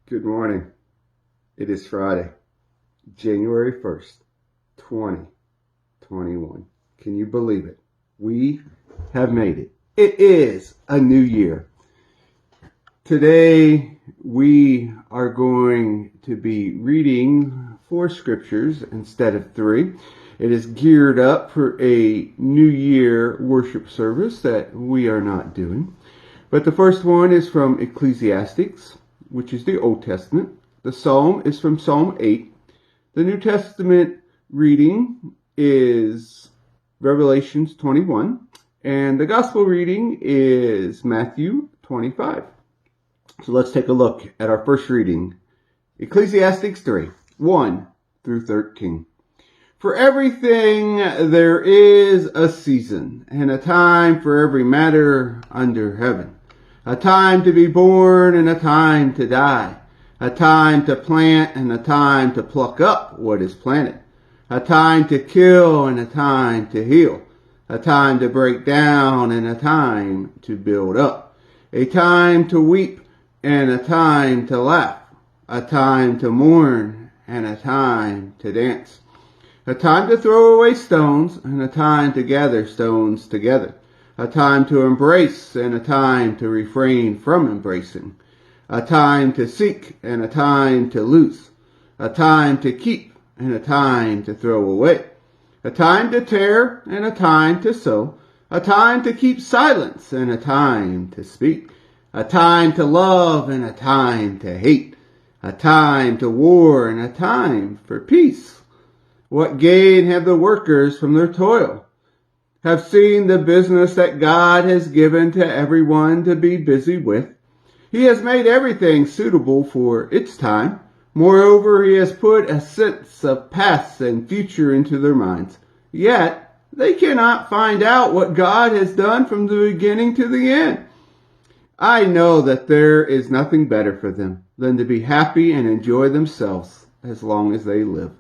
Good morning. It is Friday, January 1st, 2021. Can you believe it? We have made it. It is a new year. Today we are going to be reading 4 scriptures instead of 3. It is geared up for a New Year worship service that we are not doing. But the first one is from Ecclesiastes, which is the Old Testament. The Psalm is from Psalm 8. The New Testament reading is Revelations 21. And the Gospel reading is Matthew 25. So let's take a look at our first reading. Ecclesiastes 3, 1 through 13. For everything there is a season, and a time for every matter under heaven. A time to be born and a time to die. A time to plant and a time to pluck up what is planted. A time to kill and a time to heal. A time to break down and a time to build up. A time to weep and a time to laugh. A time to mourn and a time to dance. A time to throw away stones and a time to gather stones together. A time to embrace and a time to refrain from embracing. A time to seek and a time to lose. A time to keep and a time to throw away. A time to tear and a time to sow. A time to keep silence and a time to speak. A time to love and a time to hate. A time to war and a time for peace. What gain have the workers from their toil? Have seen the business that God has given to everyone to be busy with. He has made everything suitable for its time. Moreover, he has put a sense of past and future into their minds. Yet, they cannot find out what God has done from the beginning to the end. I know that there is nothing better for them than to be happy and enjoy themselves as long as they live.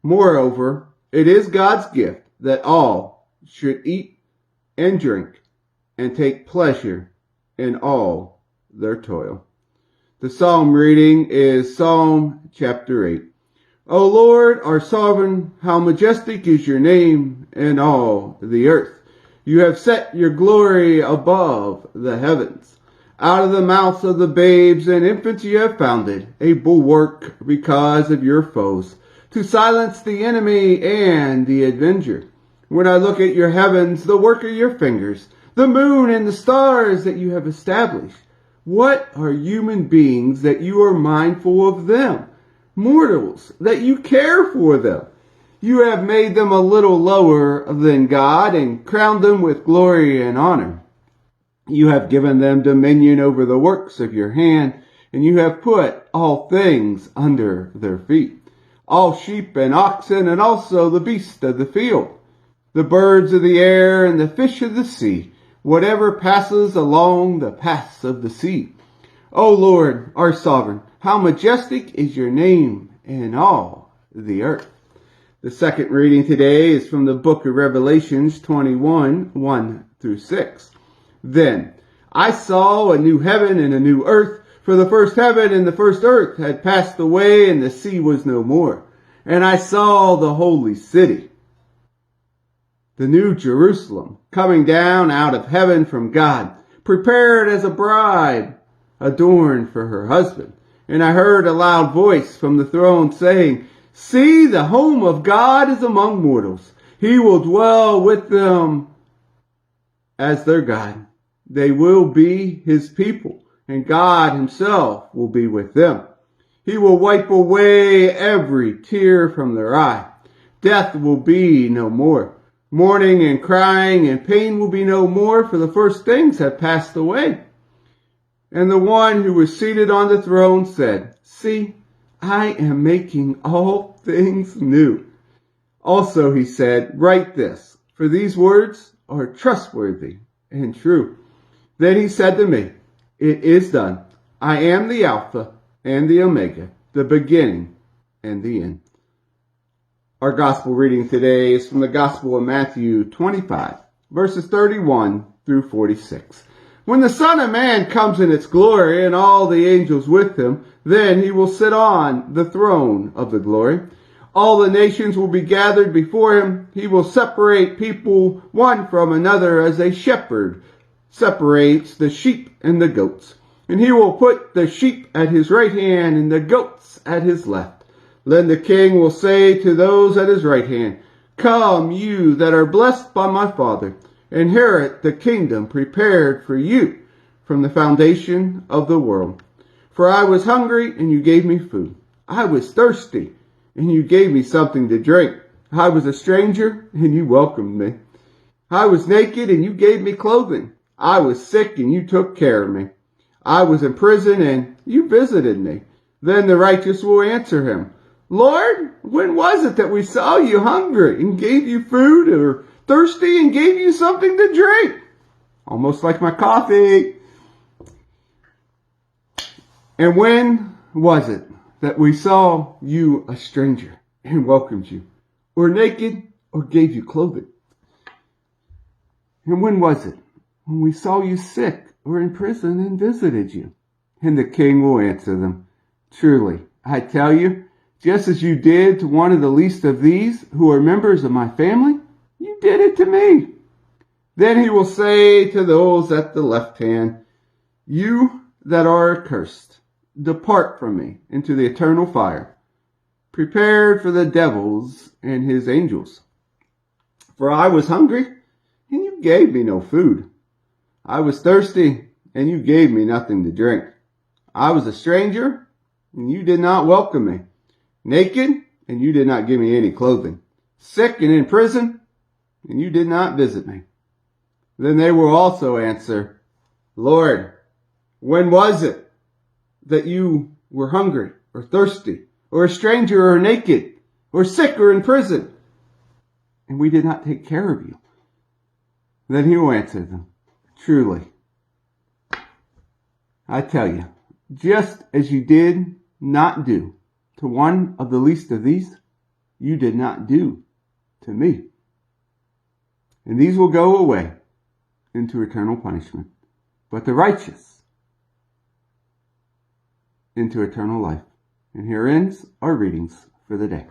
Moreover, it is God's gift that all should eat and drink and take pleasure in all their toil. The psalm reading is Psalm chapter 8. O Lord, our sovereign, how majestic is your name in all the earth. You have set your glory above the heavens. Out of the mouths of the babes and infants you have founded a bulwark because of your foes, to silence the enemy and the avenger. When I look at your heavens, the work of your fingers, the moon and the stars that you have established, what are human beings that you are mindful of them? Mortals, that you care for them. You have made them a little lower than God and crowned them with glory and honor. You have given them dominion over the works of your hand, and you have put all things under their feet. All sheep and oxen, and also the beasts of the field, the birds of the air and the fish of the sea, whatever passes along the paths of the sea. O Lord, our sovereign, how majestic is your name in all the earth. The second reading today is from the book of Revelations 21, 1 through 6. Then I saw a new heaven and a new earth, for the first heaven and the first earth had passed away, and the sea was no more. And I saw the holy city, the new Jerusalem, coming down out of heaven from God, prepared as a bride, adorned for her husband. And I heard a loud voice from the throne saying, See, the home of God is among mortals. He will dwell with them as their God. They will be his people, and God himself will be with them. He will wipe away every tear from their eye. Death will be no more. Mourning and crying and pain will be no more, for the first things have passed away. And the one who was seated on the throne said, See, I am making all things new. Also he said, Write this, for these words are trustworthy and true. Then he said to me, It is done. I am the Alpha and the Omega, the beginning and the end. Our gospel reading today is from the Gospel of Matthew 25, verses 31 through 46. When the Son of Man comes in its glory and all the angels with him, then he will sit on the throne of the glory. All the nations will be gathered before him. He will separate people one from another as a shepherd separates the sheep and the goats. And he will put the sheep at his right hand and the goats at his left. Then the king will say to those at his right hand, "Come, you that are blessed by my Father, inherit the kingdom prepared for you from the foundation of the world. For I was hungry, and you gave me food. I was thirsty, and you gave me something to drink. I was a stranger, and you welcomed me. I was naked, and you gave me clothing. I was sick, and you took care of me. I was in prison, and you visited me." Then the righteous will answer him, "Lord, when was it that we saw you hungry and gave you food, or thirsty and gave you something to drink?" Almost like my coffee. "And when was it that we saw you a stranger and welcomed you, or naked or gave you clothing? And when was it when we saw you sick or in prison and visited you?" And the king will answer them, "Truly, I tell you, just as you did to one of the least of these who are members of my family, you did it to me." Then he will say to those at the left hand, "You that are accursed, depart from me into the eternal fire, prepared for the devils and his angels. For I was hungry, and you gave me no food. I was thirsty, and you gave me nothing to drink. I was a stranger, and you did not welcome me. Naked, and you did not give me any clothing. Sick and in prison, and you did not visit me." Then they will also answer, "Lord, when was it that you were hungry or thirsty or a stranger or naked or sick or in prison, and we did not take care of you?" Then he will answer them, "Truly, I tell you, just as you did not do to one of the least of these, you did not do to me." And these will go away into eternal punishment, but the righteous into eternal life. And here ends our readings for the day.